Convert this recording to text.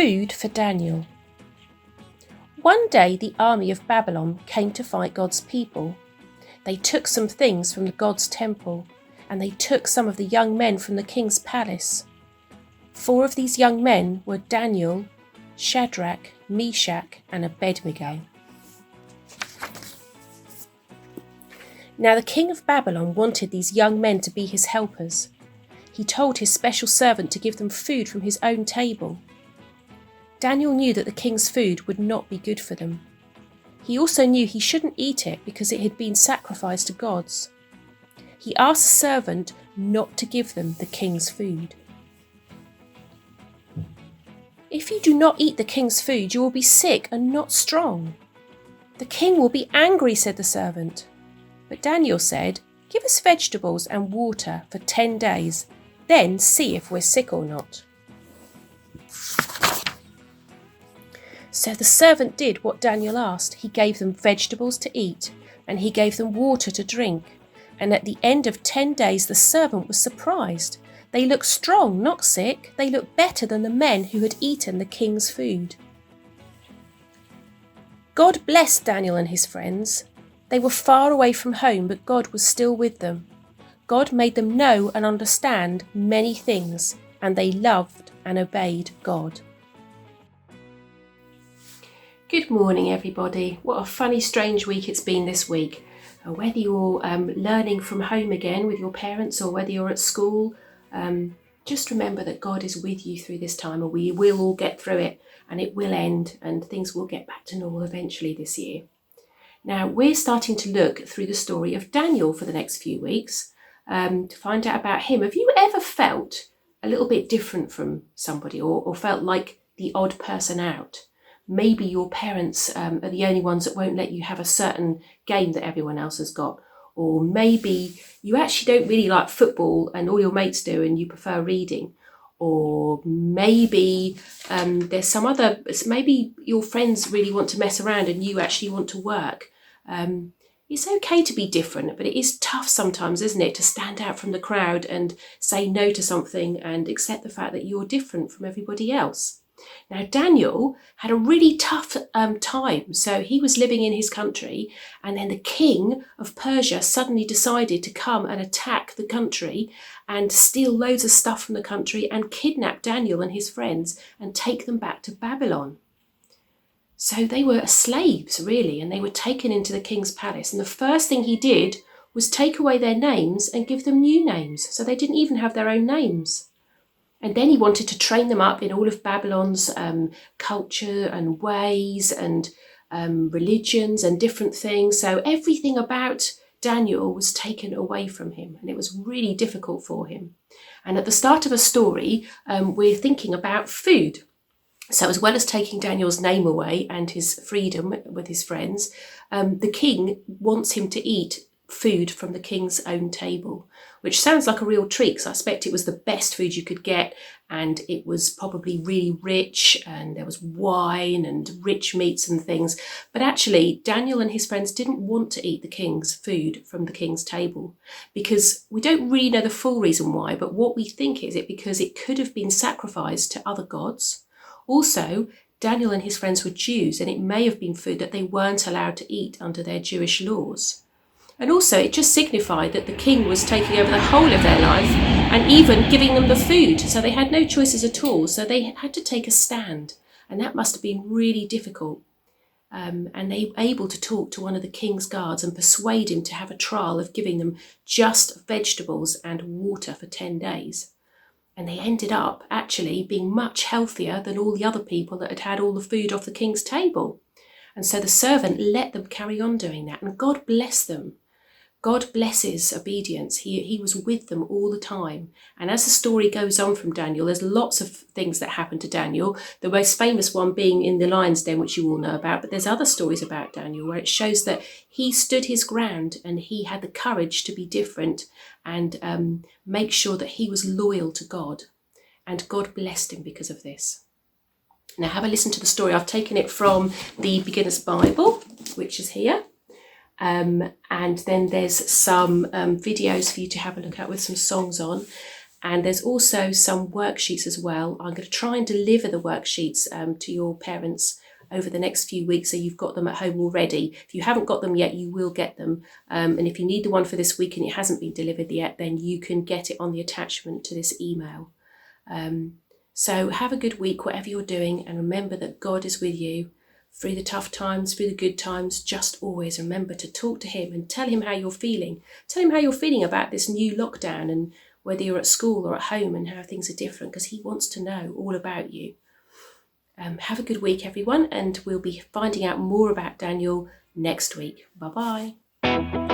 Food for Daniel. One day the army of Babylon came to fight God's people. They took some things from the God's temple, and they took some of the young men from the king's palace. 4 of these young men were Daniel, Shadrach, Meshach, and Abednego. Now the king of Babylon wanted these young men to be his helpers. He told his special servant to give them food from his own table. Daniel knew that the king's food would not be good for them. He also knew he shouldn't eat it because it had been sacrificed to gods. He asked the servant not to give them the king's food. "If you do not eat the king's food, you will be sick and not strong." "The king will be angry," said the servant. But Daniel said, "Give us vegetables and water for 10 days, then see if we're sick or not." So the servant did what Daniel asked. He gave them vegetables to eat, and he gave them water to drink. And at the end of 10 days, the servant was surprised. They looked strong, not sick. They looked better than the men who had eaten the king's food. God blessed Daniel and his friends. They were far away from home, but God was still with them. God made them know and understand many things, and they loved and obeyed God. Good morning, everybody. What a funny, strange week it's been this week. Whether you're learning from home again with your parents or whether you're at school, just remember that God is with you through this time, and we will all get through it, and it will end, and things will get back to normal eventually this year. Now, we're starting to look through the story of Daniel for the next few weeks to find out about him. Have you ever felt a little bit different from somebody or felt like the odd person out? Maybe your parents are the only ones that won't let you have a certain game that everyone else has got. Or maybe you actually don't really like football and all your mates do and you prefer reading. Or maybe there's some other, maybe your friends really want to mess around and you actually want to work. It's okay to be different, but it is tough sometimes, isn't it, to stand out from the crowd and say no to something and accept the fact that you're different from everybody else. Now, Daniel had a really tough time. So he was living in his country, and then the king of Persia suddenly decided to come and attack the country and steal loads of stuff from the country and kidnap Daniel and his friends and take them back to Babylon. So they were slaves, really, and they were taken into the king's palace. And the first thing he did was take away their names and give them new names. So they didn't even have their own names. And then he wanted to train them up in all of Babylon's culture and ways and religions and different things. So everything about Daniel was taken away from him, and it was really difficult for him. And at the start of a story, we're thinking about food. So as well as taking Daniel's name away and his freedom with his friends, the king wants him to eat food from the king's own table, which sounds like a real treat because I expect it was the best food you could get, and it was probably really rich, and there was wine and rich meats and things. But actually, Daniel and his friends didn't want to eat the king's food from the king's table, because we don't really know the full reason why, but what we think is because it could have been sacrificed to other gods. Also, Daniel and his friends were Jews, and it may have been food that they weren't allowed to eat under their Jewish laws. And also it just signified that the king was taking over the whole of their life and even giving them the food. So they had no choices at all. So they had to take a stand, and that must have been really difficult. And they were able to talk to one of the king's guards and persuade him to have a trial of giving them just vegetables and water for 10 days. And they ended up actually being much healthier than all the other people that had had all the food off the king's table. And so the servant let them carry on doing that, and God blessed them. God blesses obedience. He was with them all the time. And as the story goes on from Daniel, there's lots of things that happen to Daniel. The most famous one being in the lion's den, which you all know about. But there's other stories about Daniel where it shows that he stood his ground and he had the courage to be different and make sure that he was loyal to God. And God blessed him because of this. Now have a listen to the story. I've taken it from the Beginner's Bible, which is here. And then there's some videos for you to have a look at with some songs on. And there's also some worksheets as well. I'm going to try and deliver the worksheets to your parents over the next few weeks, so you've got them at home already. If you haven't got them yet, you will get them. And if you need the one for this week and it hasn't been delivered yet, then you can get it on the attachment to this email. So have a good week, whatever you're doing, and remember that God is with you through the tough times, through the good times. Just always remember to talk to him and tell him how you're feeling. Tell him how you're feeling about this new lockdown and whether you're at school or at home and how things are different, because he wants to know all about you. Have a good week, everyone, and we'll be finding out more about Daniel next week. Bye-bye.